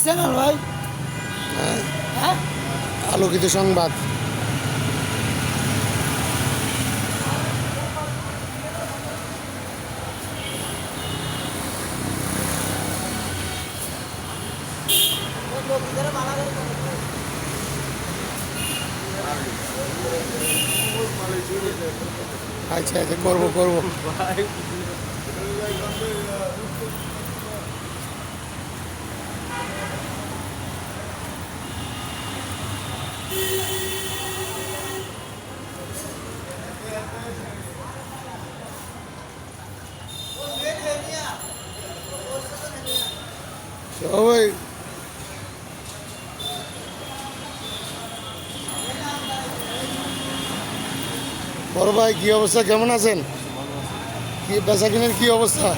Channel ভাই? হ্যাঁ, আলোকিত সংবাদ। আচ্ছা আচ্ছা, করবো করবো। সবাই বড় ভাই, কি অবস্থা, কেমন আছেন? কি বেচা কিনের কি অবস্থা?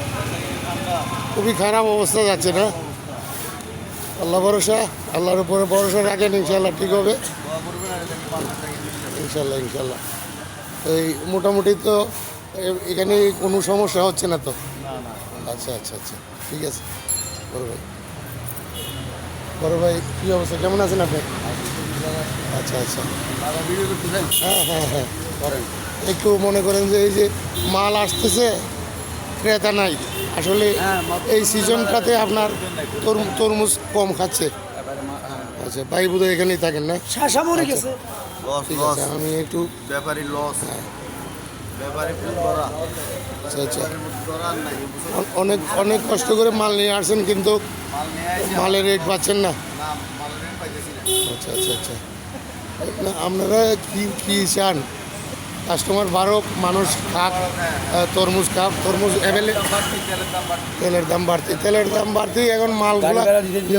খুবই খারাপ অবস্থা যাচ্ছে না? আল্লাহ ভরসা, আল্লাহর উপরে ভরসা রাখেন, ইনশাল্লাহ ঠিক হবে। ইনশাল্লাহ ইনশাল্লাহ। এই মোটামুটি তো এখানে কোনো সমস্যা হচ্ছে না তো? আচ্ছা আচ্ছা আচ্ছা, ঠিক আছে। বড় ভাই, বড় ভাই কী অবস্থা, কেমন আছেন আপনি? আচ্ছা আচ্ছা, হ্যাঁ হ্যাঁ হ্যাঁ করেন। একটু মনে করেন যে এই যে মাল আসতেছে, ক্রেতা নাই আসলে, এই সিজনটাতে আপনার তরমুজ কম খাচ্ছে। আচ্ছা, ভাই বোধহয় এখানেই থাকেন না? শাসা মরে গেছে। ঠিক আছে, আমি একটু ব্যাপারী লস, হ্যাঁ। ব্যাপারী ফুল ধরা, আচ্ছা আচ্ছা, ধরার নাই অনেক অনেক কষ্ট করে মাল নিয়ে আসছেন, কিন্তু মাল নিয়ে আইছে, মালের রেট পাচ্ছেন না। না মাল রেট পাইতেছি না। আচ্ছা আচ্ছা আচ্ছা, না, আপনারা কি কি চান? কাস্টমার বাড়ুক, মানুষ খাক, তরমুজ খাক, তরমুজ অ্যাভেলেবল। বাড়তি তেলের দাম বাড়তি, তেলের দাম বাড়তি, তেলের দাম বাড়তি, এখন মালগুলো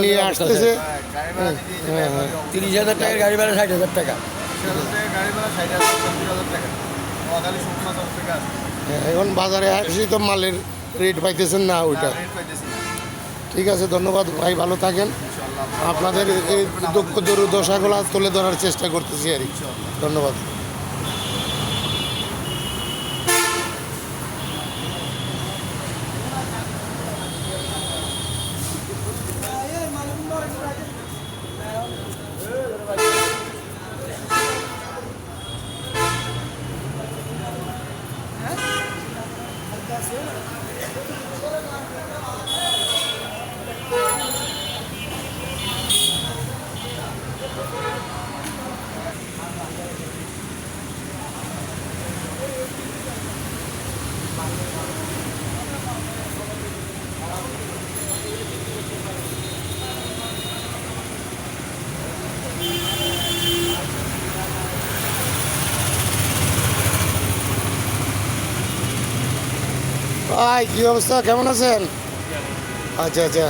নিয়ে আসতেছে। গাড়ি ভাড়া দিতে হ্যাঁ হ্যাঁ, 30,000 টাকার গাড়ি ভাড়া 60,000 টাকা। 60,000 টাকা গাড়ি ভাড়া, 60,000 70,000 টাকা, নোয়াখালী 50,000 টাকা হ্যাঁ, এখন বাজারে আসি তো মালের রেট পাইতেছেন না ওইটা। রেট পাইতেছি না। ঠিক আছে, ধন্যবাদ ভাই, ভালো থাকেন। আপনাদের এই দুঃখ দুর্দশাগুলো তুলে ধরার চেষ্টা করতেছি আর কি। ধন্যবাদ। ভাই, কি অবস্থা, কেমন আছেন? আচ্ছা আচ্ছা,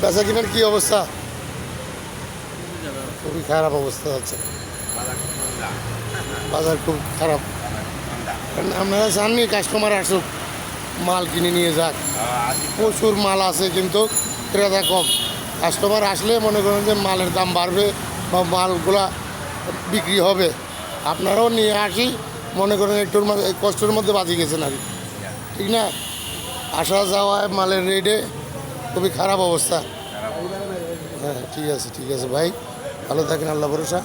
বেচা কিনার কি অবস্থা? খুবই খারাপ অবস্থা হচ্ছে, বাজার খুব খারাপ। কারণ আপনারা চাননি কাস্টমার আসুক, মাল কিনে নিয়ে যাক। প্রচুর মাল আছে কিন্তু ক্রেতা কম। কাস্টমার আসলে মনে করেন যে মালের দাম বাড়বে বা মালগুলা বিক্রি হবে। আপনারাও নিয়ে আসি, মনে করেন একটুর মধ্যে কষ্টের মধ্যে বাঁচি গেছেন আর কি, ঠিক না? আসা যাওয়ায় মালের রেটে খুবই খারাপ অবস্থা। হ্যাঁ, ঠিক আছে ঠিক আছে ভাই, ভালো থাকেন, আল্লাহ ভরসা।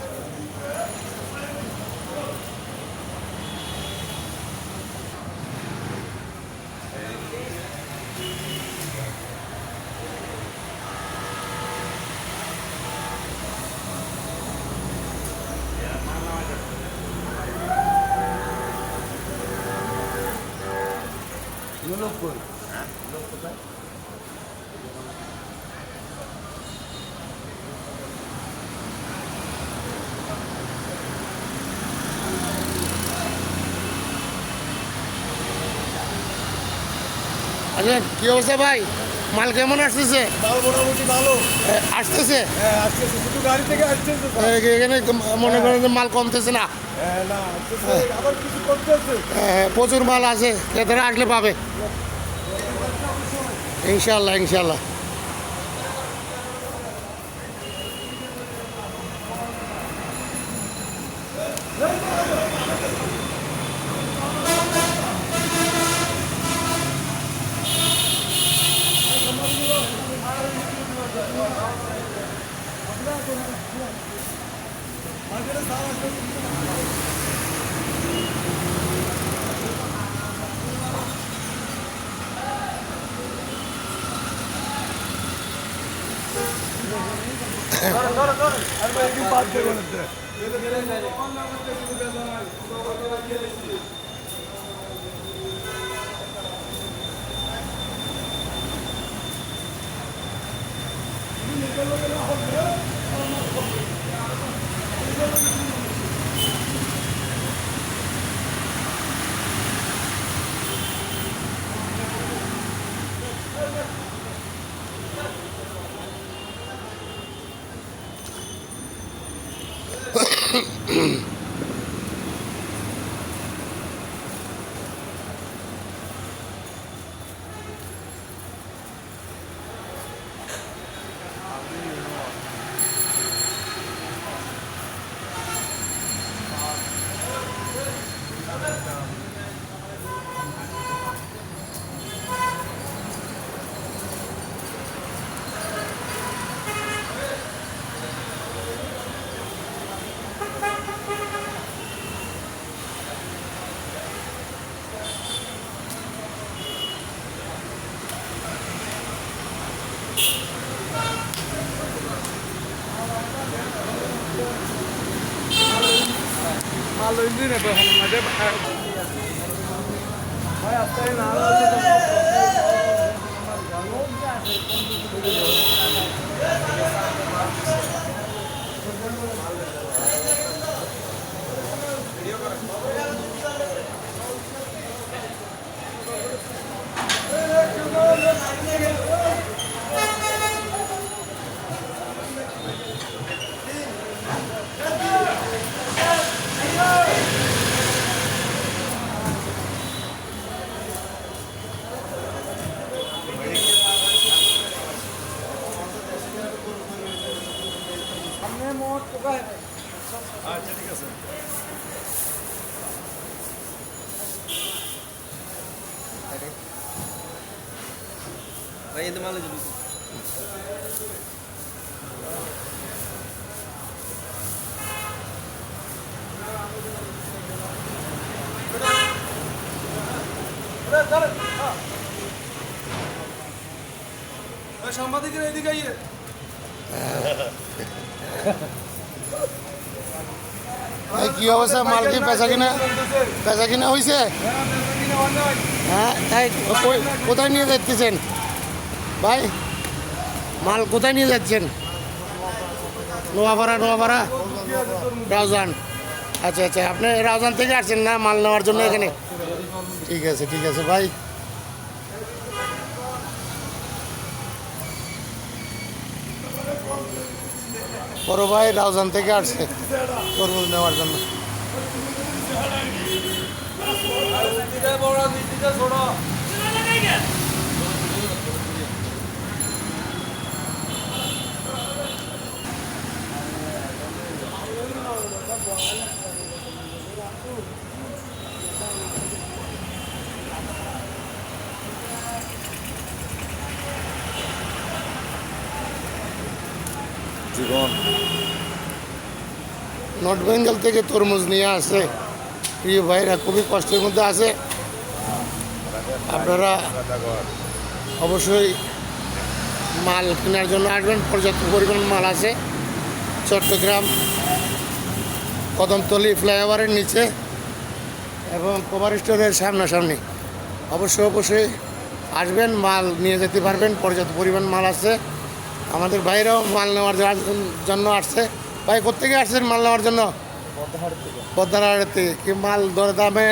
আচ্ছা, কী অবস্থা ভাই, মাল কেমন আসতেছে? মোটামুটি ভালো আসতেছে? আসতেছে, শুধু গাড়ি থেকে আসতেছে। এখানে মনে করেন যে মাল কমতেছে না? না, আবার কিছু করতেছে। হ্যাঁ, প্রচুর মাল আছে, ক্রেতারা আসলে পাবে ইনশাল্লাহ ইনশাল্লাহ। মাল লইলি না তো মাঝে ভাই আস্তে না আচ্ছা ঠিক আছে ভাই এতে মাল দিবি সাংবাদিকের এদিকে আইয়ে ভাই কি অবস্থা, মাল কি পেঁচা কিনা হয়েছে? হ্যাঁ তাই কোথায় নিয়ে যাচ্ছেন ভাই? মাল কোথায় নিয়ে যাচ্ছেন? নোয়াপাড়া রাউজান। আচ্ছা আচ্ছা, আপনি রাউজান থেকে আসছেন না মাল নেওয়ার জন্য এখানে? ঠিক আছে ভাই। বড় ভাই রাউজান থেকে আসছে তরমুজ নেওয়ার জন্য। জীবন নর্থ বেঙ্গল থেকে তরমুজ নিয়ে আসে প্রিয় ভাইরা, খুবই কষ্টের মধ্যে আছে। আপনারা অবশ্যই মাল কেনার জন্য আসবেন, পর্যাপ্ত পরিমাণ মাল আছে চট্টগ্রাম কদমতলী ফ্লাইওভারের নিচে এবং কভার স্টোরের সামনাসামনি। অবশ্যই আসবেন, মাল নিয়ে যেতে পারবেন, পর্যাপ্ত পরিমাণ মাল আছে। আমাদের ভাইরাও মাল নেওয়ার জন্য আসছে। ভাই কোথেকে আসছেন মাল নেওয়ার জন্য? পদ্মারহাট থেকে। কি মাল দরদামে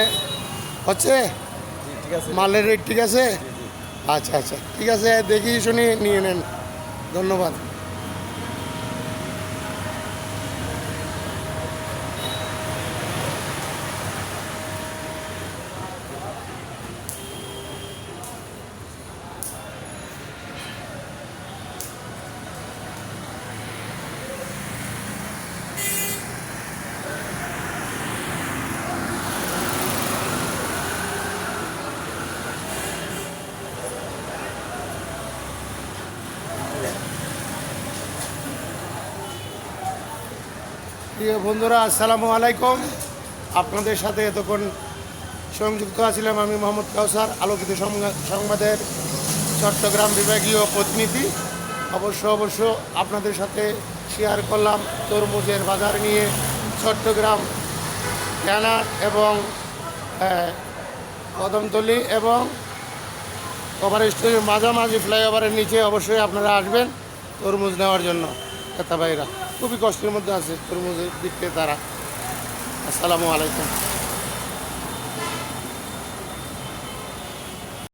হচ্ছে? মালের রেট ঠিক আছে? আচ্ছা ঠিক আছে, দেখি শুনি নিয়ে নেন। ধন্যবাদ। প্রিয় বন্ধুরা আসসালামু আলাইকুম। আপনাদের সাথে এতক্ষণ সংযুক্ত আছিলাম আমি মোহাম্মদ কাউসার, আলোকিত সংবাদের চট্টগ্রাম বিভাগীয় প্রতিনিধি। অবশ্য আপনাদের সাথে শেয়ার করলাম তরমুজের বাজার নিয়ে চট্টগ্রাম ক্যানাট এবং কদমতলী এবং ওভার স্টেজের মাঝামাঝি ফ্লাইওভারের নিচে অবশ্যই আপনারা আসবেন তরমুজ নেওয়ার জন্য। ক্রেতা ভাইরা খুবই কষ্টের মধ্যে আছে তরমুজের বিক্রেতারা। আসসালামু আলাইকুম।